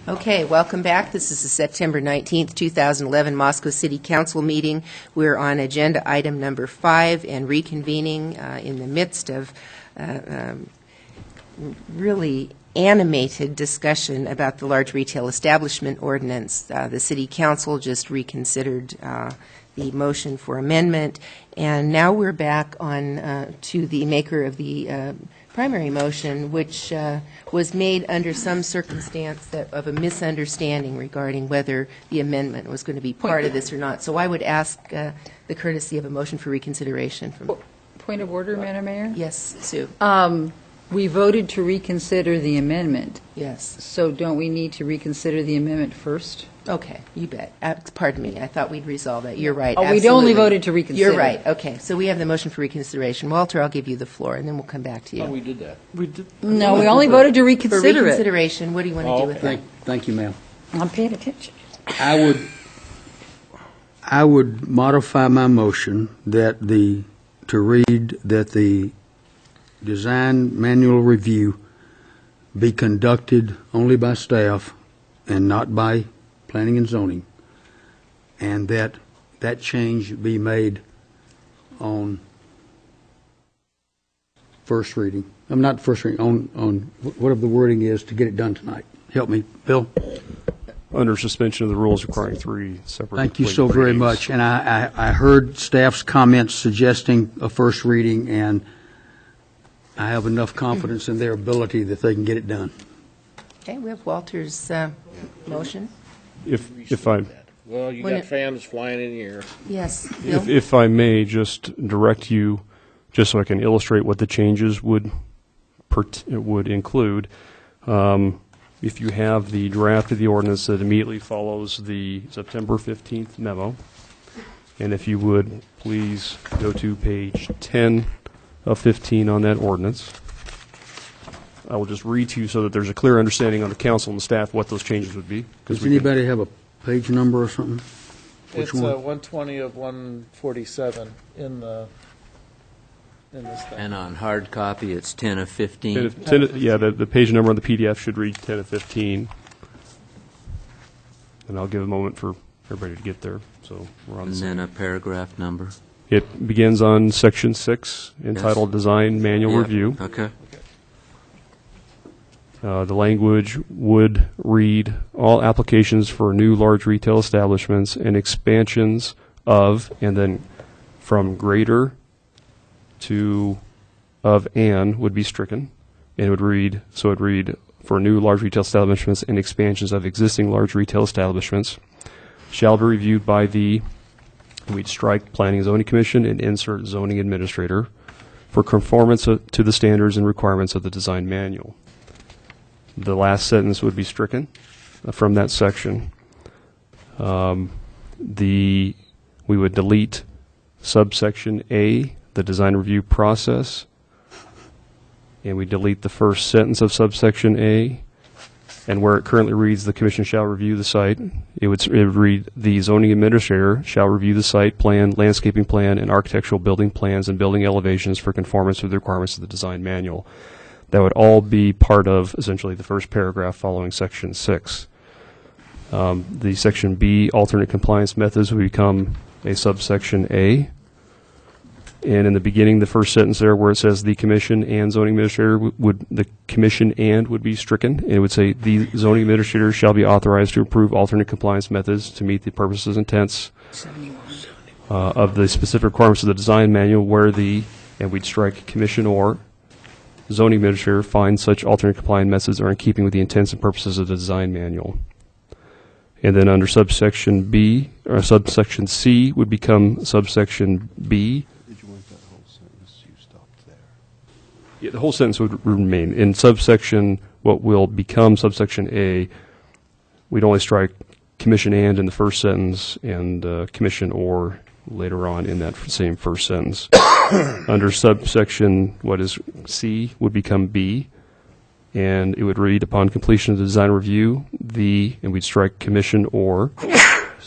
Okay, welcome back. This is the September 19th, 2011 Moscow City Council meeting. We're on agenda item number 5 and reconvening in the midst of really animated discussion about the large retail establishment ordinance. The City Council just reconsidered the motion for amendment, and now we're back on to the maker of the primary motion, which was made under some circumstance of a misunderstanding regarding whether the amendment was going to be part of this or not. So I would ask the courtesy of a motion for reconsideration. Point of order, Madam Mayor? Yes, Sue. We voted to reconsider the amendment. Yes. So don't we need to reconsider the amendment first? Okay, you bet. Pardon me. I thought we'd resolve that. You're right. Oh, Absolutely. we only voted to reconsider. You're right. Okay, so we have the motion for reconsideration. Walter, I'll give you the floor, and then we'll come back to you. Oh, we did that. We did. No, we only voted to reconsider For reconsideration, what do you want to do with that? Thank you, ma'am. I'm paying attention. I would modify my motion to read that the design manual review be conducted only by staff and not by planning and zoning, and that change be made on first reading. I'm not first reading, on whatever the wording is to get it done tonight. Help me, Bill. Under suspension of the rules requiring 3 separate. Thank you so very much. And I heard staff's comments suggesting a first reading, and I have enough confidence in their ability that they can get it done. Okay, we have Walter's motion. If I Well, you got fans flying in the air. Yes, Bill? if I may just direct you, just so I can illustrate what the changes would include. If you have the draft of the ordinance that immediately follows the September 15th memo, and if you would please go to page 10 of 15 on that ordinance. I will just read to you so that there's a clear understanding on the council and the staff what those changes would be. Does anybody have a page number or something? Which It's one? 120 of 147 in this thing. And on hard copy, it's 10 of 15. Yeah, the page number on the PDF should read 10 of 15. And I'll give a moment for everybody to get there. So we're on. And then a paragraph number. It begins on section 6, entitled Design Manual Yeah, Review. Okay. The language would read, all applications for new large retail establishments and expansions of, and then from greater to of and would be stricken. And it would read, so it would read, for new large retail establishments and expansions of existing large retail establishments shall be reviewed by the, we'd strike Planning and Zoning Commission and insert Zoning Administrator for conformance to the standards and requirements of the design manual. The last sentence would be stricken from that section. We would delete subsection A, the design review process, and we delete the first sentence of subsection A, and where it currently reads, the commission shall review the site, it would read, the zoning administrator shall review the site plan, landscaping plan, and architectural building plans and building elevations for conformance with the requirements of the design manual. That would all be part of, essentially, the first paragraph following Section 6. The Section B, alternate compliance methods, would become a subsection A. And in the beginning, the first sentence there where it says the commission and zoning administrator, the commission and would be stricken. And it would say the zoning administrator shall be authorized to approve alternate compliance methods to meet the purposes and intents of the specific requirements of the design manual where and we'd strike commission or zoning administrator finds such alternate compliance methods are in keeping with the intents and purposes of the design manual. And then under subsection B, or subsection C would become subsection B. Did you want that whole sentence? You stopped there. Yeah, the whole sentence would remain. In subsection, what will become subsection A, we'd only strike commission and in the first sentence and commission or later on in that same first sentence. Under subsection, what is C, would become B, and it would read, upon completion of the design review, and we'd strike commission or,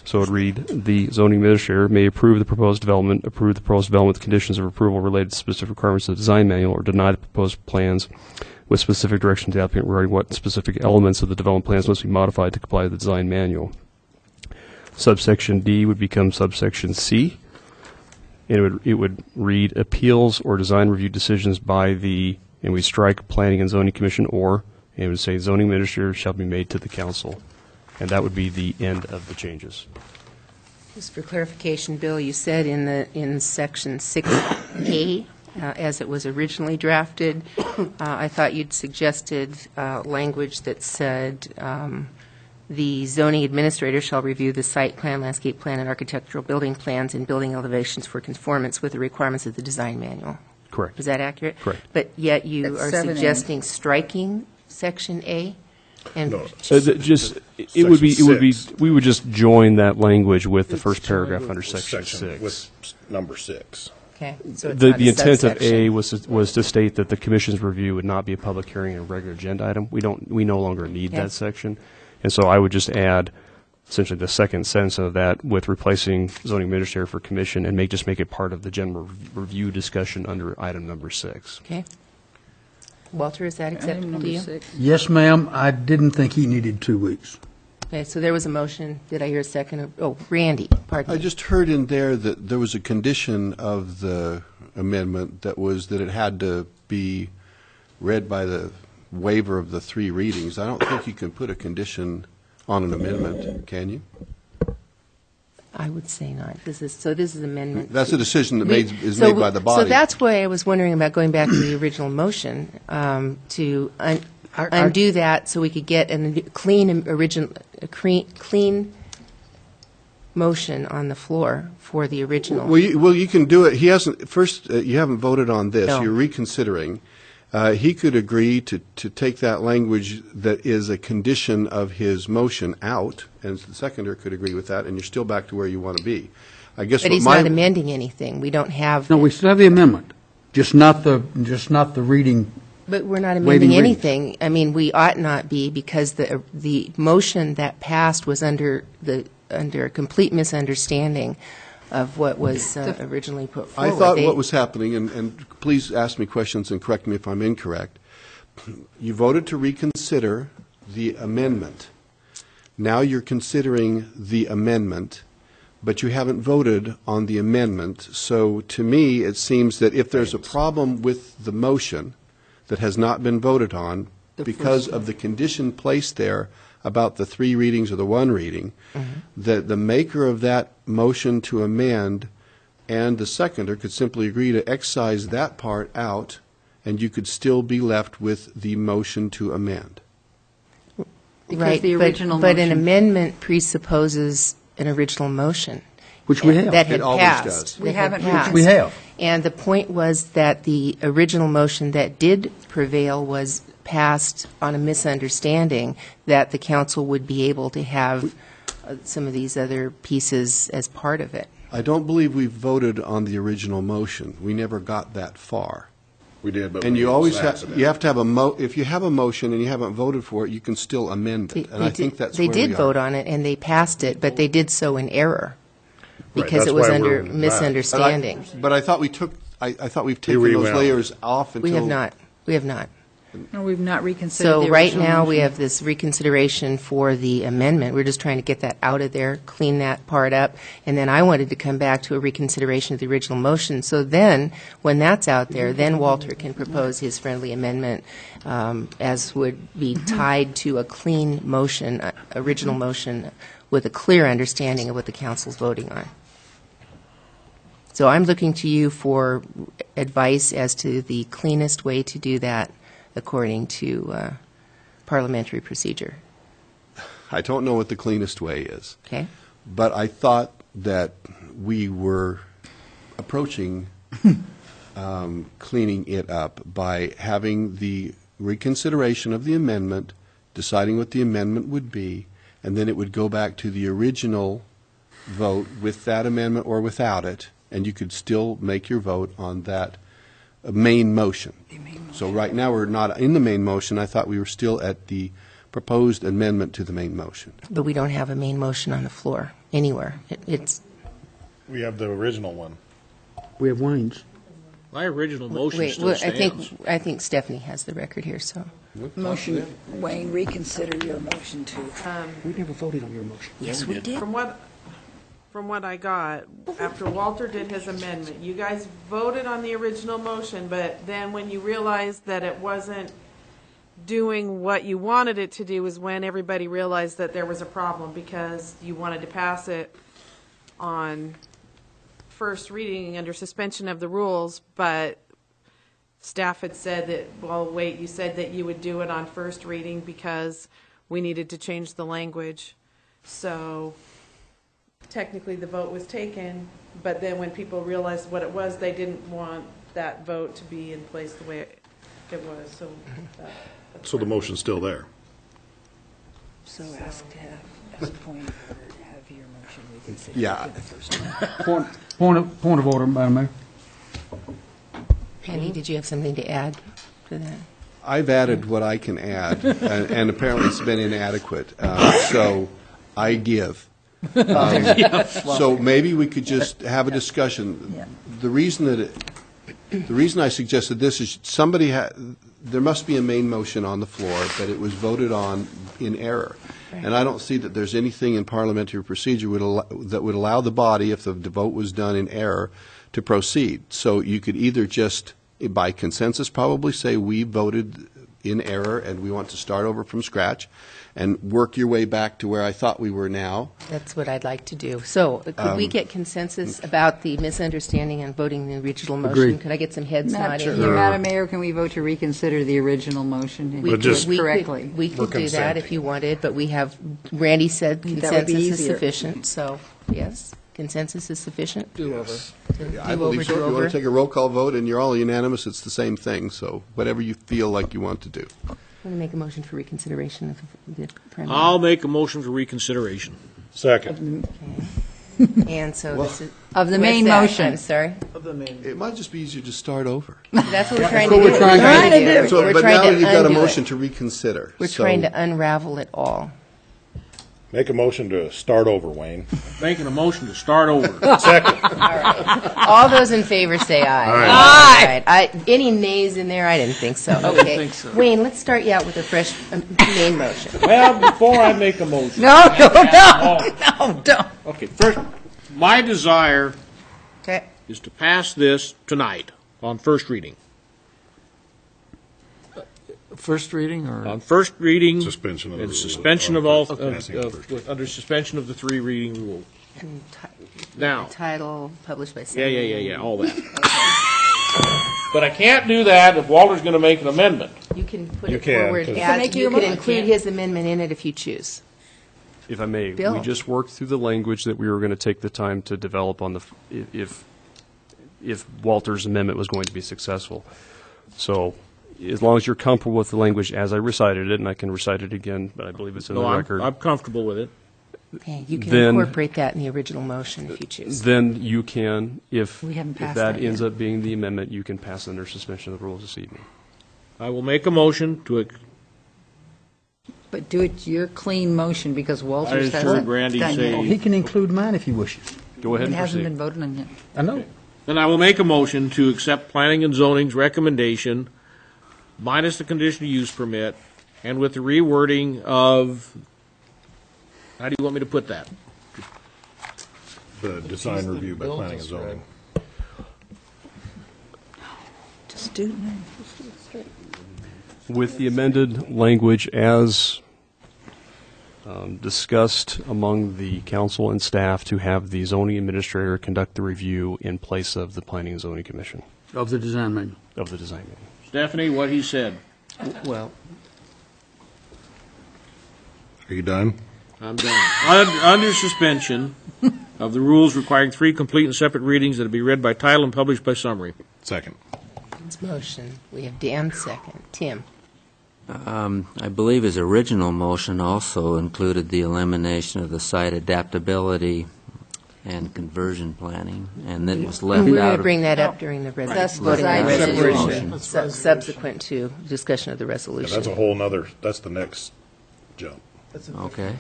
so it would read, the zoning administrator may approve the proposed development with conditions of approval related to specific requirements of the design manual, or deny the proposed plans with specific direction to the applicant regarding what specific elements of the development plans must be modified to comply with the design manual. Subsection D would become subsection C, and it would read appeals or design review decisions by the, and we strike Planning and Zoning Commission or, and it would say zoning administrator shall be made to the council. And that would be the end of the changes. Just for clarification, Bill, you said in section 6A, as it was originally drafted, I thought you'd suggested language that said the zoning administrator shall review the site plan, landscape plan, and architectural building plans and building elevations for conformance with the requirements of the design manual. Correct. Is that accurate? Correct. But yet you That's are 7A. suggesting striking section A? And It would be, we would just join that language with the first paragraph under section 6. With number 6. okay, so it's not The a intent of subsection. A was to state that the commission's review would not be a public hearing and a regular agenda item. We no longer need Okay. that section. And so I would just add essentially the second sentence of that with replacing zoning administrator for commission and just make it part of the general review discussion under item number 6. Okay. Walter, is that Item acceptable number to you? 6. Yes, ma'am, I didn't think he needed 2 weeks. Okay, so there was a motion. Did I hear a second? Oh, Randy, pardon I me. just heard in there that there was a condition of the amendment that was that it had to be read by the waiver of the 3 readings. I don't think you can put a condition on an amendment, can you? I would say not. This is amendment. That's a decision that is So- made by the body. So that's why I was wondering about going back to the original motion, to undo that so we could get a clean motion on the floor for the original. Well, you can do it. He hasn't, first, you haven't voted on this. No. You're reconsidering. He could agree to take that language that is a condition of his motion out, and the seconder could agree with that, and you're still back to where you want to be. I guess But what he's my... not amending anything. We don't have. No, we still have the amendment, just not the reading. But we're not Waiving amending readings. anything. I mean, we ought not be, because the motion that passed was under a complete misunderstanding of what was originally put forward. I thought what was happening, and please ask me questions and correct me if I'm incorrect, you voted to reconsider the amendment. Now you're considering the amendment, but you haven't voted on the amendment. So to me, it seems that if there's a problem with the motion that has not been voted on because of the condition placed there about the 3 readings or the 1 reading, that the maker of that motion to amend and the seconder could simply agree to excise that part out, and you could still be left with the motion to amend. Because Right, the original but an motion- amendment presupposes an original motion. Which we have. That had It always passed. does. We that had haven't passed. We have. And the point was that the original motion that did prevail was passed on a misunderstanding that the council would be able to have some of these other pieces as part of it. I don't believe we voted on the original motion. We never got that far. We did, but And we you always passed have, it. you have to have if you have a motion and you haven't voted for it, you can still amend it. And I think that's where we are. They did vote on it, and they passed it, but they did so in error, Right, because that's it was why under we're back. misunderstanding. But I thought we took, I thought we've taken we those went. layers off until... We have not. We have not. No, we've not reconsidered So the right original now, we motion. have this reconsideration for the amendment. We're just trying to get that out of there, clean that part up, and then I wanted to come back to a reconsideration of the original motion. So then, when that's out there, then Walter can propose his friendly amendment, as would be tied to a clean motion, original motion, with a clear understanding of what the council's voting on. So I'm looking to you for advice as to the cleanest way to do that according to parliamentary procedure. I don't know what the cleanest way is, Okay? but I thought that we were approaching cleaning it up by having the reconsideration of the amendment, deciding what the amendment would be, and then it would go back to the original vote with that amendment or without it, and you could still make your vote on that main motion. So right now, we're not in the main motion. I thought we were still at the proposed amendment to the main motion. But we don't have a main motion on the floor anywhere. It's, We have the original one. We have Wayne's. My original motion Wait, still well, stands. I think Stephanie has the record here, so. Motion, Wayne, reconsider your motion to. We never voted on your motion. Yes, we did. From what I got, after Walter did his amendment, you guys voted on the original motion, but then when you realized that it wasn't doing what you wanted it to do is when everybody realized that there was a problem, because you wanted to pass it on first reading under suspension of the rules, but staff had said that, well, wait, you said that you would do it on first reading because we needed to change the language. So technically the vote was taken, but then when people realized what it was, they didn't want that vote to be in place the way it was. So So the motion's still there. So ask to have, as a point of order, to have your motion reconsidered. Yeah. for the first time. Point of order, Madam Mayor. Penny, did you have something to add to that? I've added what I can add, and apparently it's been inadequate, so I give. So maybe we could just have a discussion. Yeah. The reason I suggested this is there must be a main motion on the floor, but it was voted on in error. And I don't see that there's anything in parliamentary procedure that would allow the body, if the vote was done in error, to proceed. So you could either just, by consensus, probably say we voted in error and we want to start over from scratch, and work your way back to where I thought we were now. That's what I'd like to do. So could we get consensus about the misunderstanding and voting the original motion? Agreed. Could I get some heads nodding? Madam Madam Mayor, can we vote to reconsider the original motion? and We But could- just- we could- correctly. We could do that if you wanted, but we have, Randy said That would be consensus is easier. sufficient, so, yes, consensus is sufficient. Do over. I believe so. If you want to take a roll call vote and you're all unanimous, it's the same thing. So whatever you feel like you want to do. I'm going to make a motion for reconsideration of the primary. I'll make a motion for reconsideration. Second. And so this is. Of the what's main that? motion. I'm sorry? Of the main. It might just be easier to start over. That's what we're trying to do. what we're trying to So, We're but trying now to you've got a undo it. motion to reconsider. We're So- trying to unravel it all. Make a motion to start over, Wayne. Making a motion to start over. Second. All those in favor say aye. Aye. Aye. Any nays in there? I didn't think so. Okay. think so. Wayne, let's start you out with a fresh main motion. Well, before I make a motion. No, don't. Okay, first, my desire Okay. is to pass this tonight on first reading. First reading or? On first reading. Suspension of the and rules. suspension of all, Passing of first reading. under suspension of the three reading rule. And Now. title published by. Yeah, all that. But I can't do that if Walter's going to make an amendment. You can put You it can, forward 'cause- as, Make you your can mo- include his amendment in it if you choose. If I may, Bill. we just worked through the language that we were going to take the time to develop on the, if Walter's amendment was going to be successful. So as long as you're comfortable with the language as I recited it, and I can recite it again, but I believe it's in the No, record. I'm comfortable with it. Okay, you can Then- incorporate that in the original motion if you choose. Then you can, if We haven't passed that that ends yet. up being the amendment, you can pass under suspension of the rules this evening. I will make a motion to, But do it your clean motion, because I Walters just hasn't heard Randy done say- yet. He can include mine if he wishes. Go ahead It and hasn't been proceed. voted on yet. I know. then I will make a motion to accept planning and zoning's recommendation minus the conditional use permit and with the rewording of, how do you want me to put that? The design review by planning and zoning. Just do it now. With the amended language as discussed among the council and staff to have the zoning administrator conduct the review in place of the Planning and Zoning Commission Of the design manual. of the design manual. Stephanie, what he said. Well, Are you done? I'm done. Under suspension of the rules requiring 3 complete and separate readings that will be read by title and published by summary. Second. Dan's motion. We have Dan second. Tim? I believe his original motion also included the elimination of the site adaptability and conversion planning, and then it was left We're going out to of... bring that up during the That's voting on the besides resolution, resolution. subsequent to discussion of the Yeah, resolution. that's a whole nother, that's the next jump. Okay.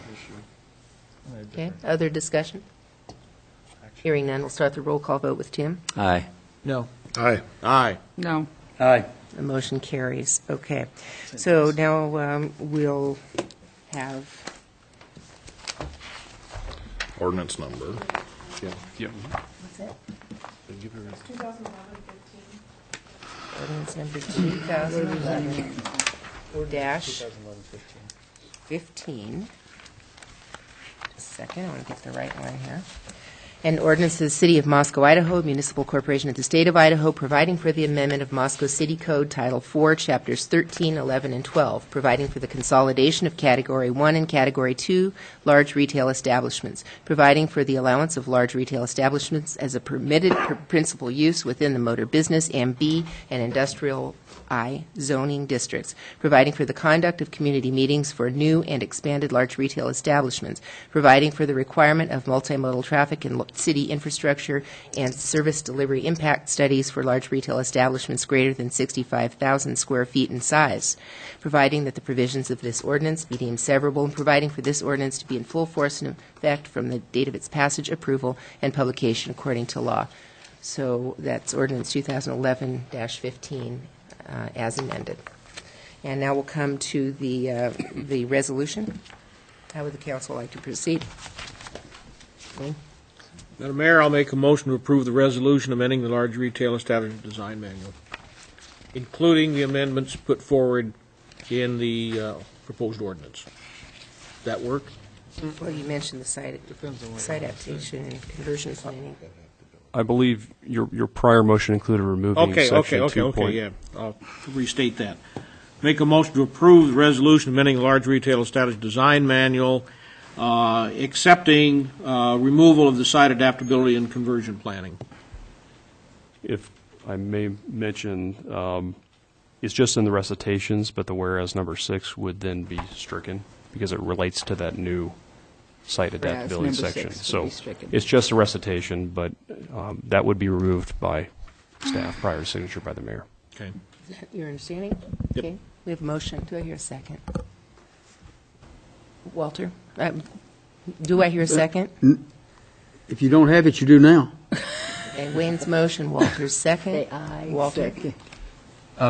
Okay, other discussion? Hearing none, we'll start the roll call vote with Tim. Aye. No. Aye. Aye. No. Aye. The motion carries. Okay. So now we'll have, Ordinance number. Yep. ordinance number 2011-15. Just a second, I want to get the right one here. An ordinance of the City of Moscow, Idaho, Municipal Corporation of the State of Idaho, providing for the amendment of Moscow City Code Title 4, Chapters 13, 11, and 12, providing for the consolidation of Category 1 and Category 2 large retail establishments, providing for the allowance of large retail establishments as a permitted principal use within the motor business MB and industrial I zoning districts, providing for the conduct of community meetings for new and expanded large retail establishments, providing for the requirement of multimodal traffic and city infrastructure and service delivery impact studies for large retail establishments greater than 65,000 square feet in size, providing that the provisions of this ordinance be deemed severable, and providing for this ordinance to be in full force and effect from the date of its passage, approval, and publication according to law. So that's ordinance 2011-15. As amended. And now we'll come to the resolution. How would the council like to proceed? Wayne? Madam Mayor, I'll make a motion to approve the resolution amending the large retail establishment design manual, including the amendments put forward in the proposed ordinance. Does that work? Well, you mentioned the site adaptation and conversion planning. I believe your prior motion included removing section 2. Yeah. I'll restate that. Make a motion to approve the resolution amending the large retail establishment design manual, accepting removal of the site adaptability and conversion planning. If I may mention, it's just in the recitations, but the whereas number 6 would then be stricken because it relates to that new site adaptability number section. 6 would So be stricken. it's just a recitation, but that would be removed by staff prior to signature by the mayor. Okay. Is that your understanding? Yep. Okay. We have a motion. Do I hear a second? Walter? Do I hear a second? If you don't have it, you do now. Okay, Wayne's motion, Walter's second. Say aye. Walter? Second.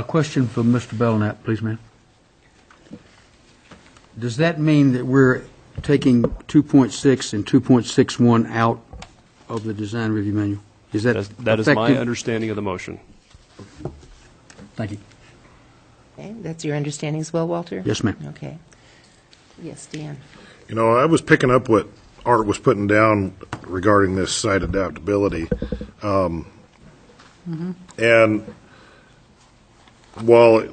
Question for Mr. Belknap, please, ma'am. Does that mean that we're taking 2.6 and 2.61 out of the design review manual? Is that That is my effective? understanding of the motion. Thank you. Okay, that's your understanding as well, Walter? Yes, ma'am. Okay. Yes, Dan? You know, I was picking up what Art was putting down regarding this site adaptability. And while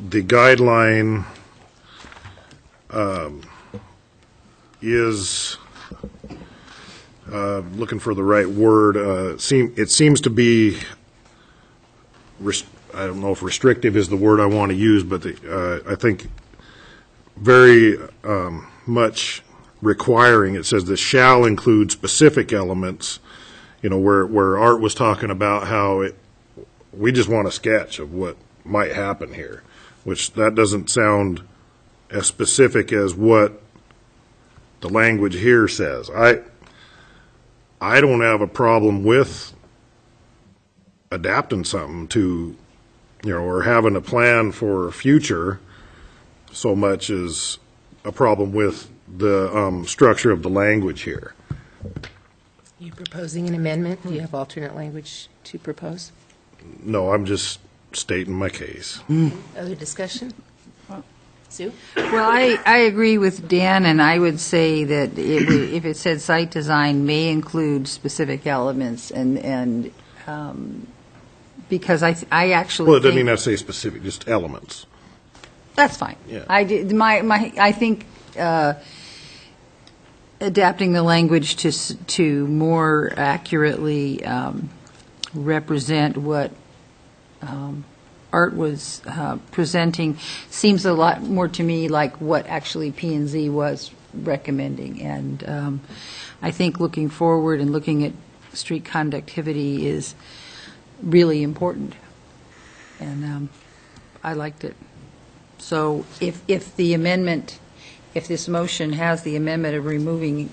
the guideline is looking for the right word, it seems to be, I don't know if restrictive is the word I want to use, but I think very much requiring. It says this shall include specific elements, you know, where Art was talking about how we just want a sketch of what might happen here, which that doesn't sound as specific as what the language here says. I don't have a problem with adapting something to, you know, or having a plan for future so much as a problem with the structure of the language here. You proposing an amendment? Do you have alternate language to propose? No, I'm just stating my case. Other discussion? Sue? Well, I agree with Dan, and I would say that if it said site design may include specific elements, and because I actually Well, it doesn't think mean to say specific, just elements. that's fine. Yeah. I think adapting the language to more accurately represent what Art was presenting seems a lot more to me like what actually P&Z was recommending. And I think looking forward and looking at street conductivity is really important. And I liked it. So if the amendment, if this motion has the amendment of removing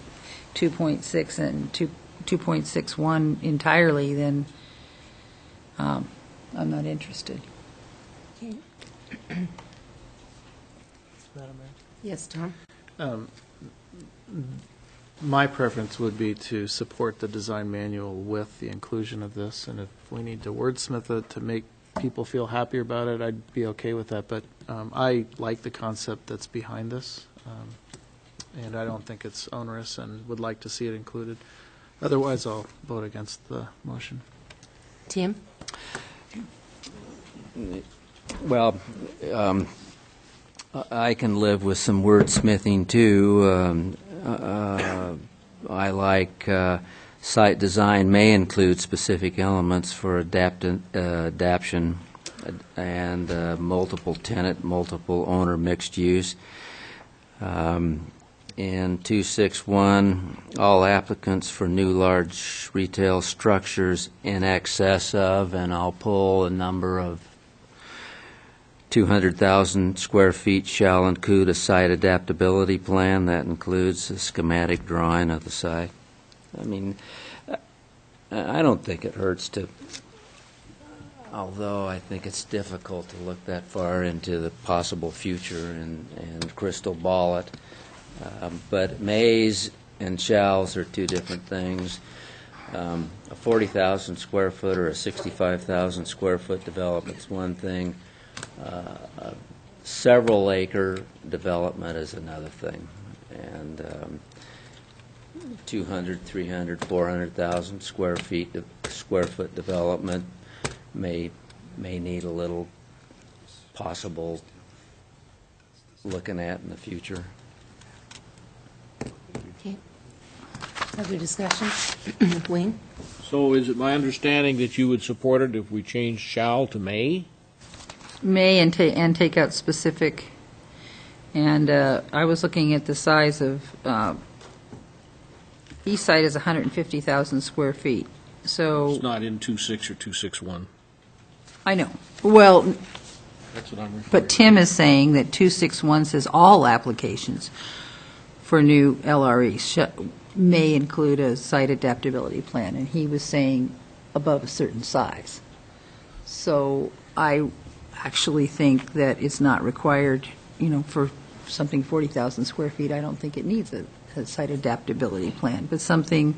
2.6 and 2.61 entirely, then I'm not interested. Yes, Tom? My preference would be to support the design manual with the inclusion of this, and if we need to wordsmith it to make people feel happier about it, I'd be okay with that, but I like the concept that's behind this, and I don't think it's onerous and would like to see it included. Otherwise, I'll vote against the motion. Tim? Well, I can live with some wordsmithing too. I like site design may include specific elements for adaption and multiple tenant, multiple owner mixed use. In 261, all applicants for new large retail structures in excess of, and I'll pull a number of 200,000 square feet shall include a site adaptability plan that includes a schematic drawing of the site. I mean, I don't think it hurts to, although I think it's difficult to look that far into the possible future and crystal ball it. But mays and shalls are two different things. A 40,000 square foot or a 65,000 square foot development is one thing. Several acre development is another thing. And 200, 300, 400,000 square foot development may need a little possible looking at in the future. Okay. Other discussion? Wayne? So is it my understanding that you would support it if we changed shall to may? May and take out specific. And I was looking at the size of, east side is 150,000 square feet. So, It's not in 2.6 or 2.61. I know. Well, That's what I'm referring to. but Tim is saying that 261 says all applications for new LREs may include a site adaptability plan, and he was saying above a certain size. So I actually think that it's not required, for something 40,000 square feet, I don't think it needs a site adaptability plan, but something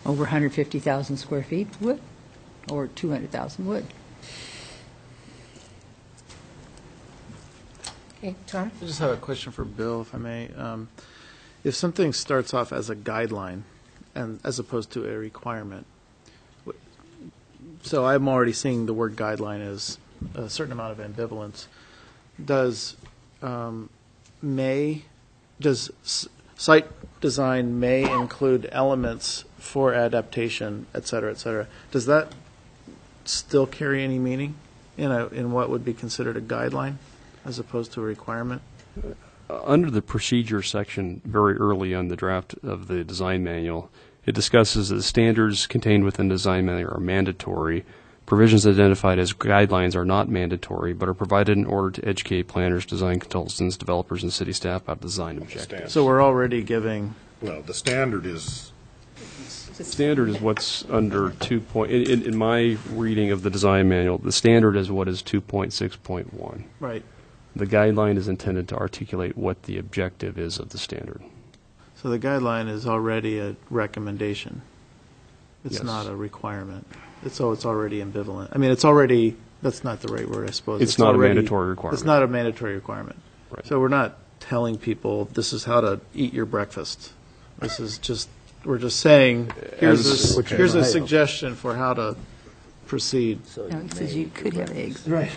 over 150,000 square feet would, or 200,000 would. Okay, Tom? I just have a question for Bill, if I may. If something starts off as a guideline and as opposed to a requirement, so I'm already seeing the word guideline as a certain amount of ambivalence. Does site design may include elements for adaptation, et cetera, does that still carry any meaning in what would be considered a guideline as opposed to a requirement? Under the procedure section, very early on the draft of the design manual, it discusses that the standards contained within the design manual are mandatory. Provisions identified as guidelines are not mandatory, but are provided in order to educate planners, design consultants, developers, and city staff about design objectives. So we're already giving, Well, the standard is, Standard is what's under 2 point, in my reading of the design manual, the standard is what is 2.6.1. right, The guideline is intended to articulate what the objective is of the standard. so the guideline is already a recommendation. It's Yes. not a requirement. It's already ambivalent. I mean, it's already, that's not the right word, I suppose. It's not a already- mandatory requirement. It's not a mandatory requirement. Right. So we're not telling people, this is how to eat your breakfast. This is just, we're just saying, here's a suggestion for how to proceed. So No, it says you could have eggs. Right.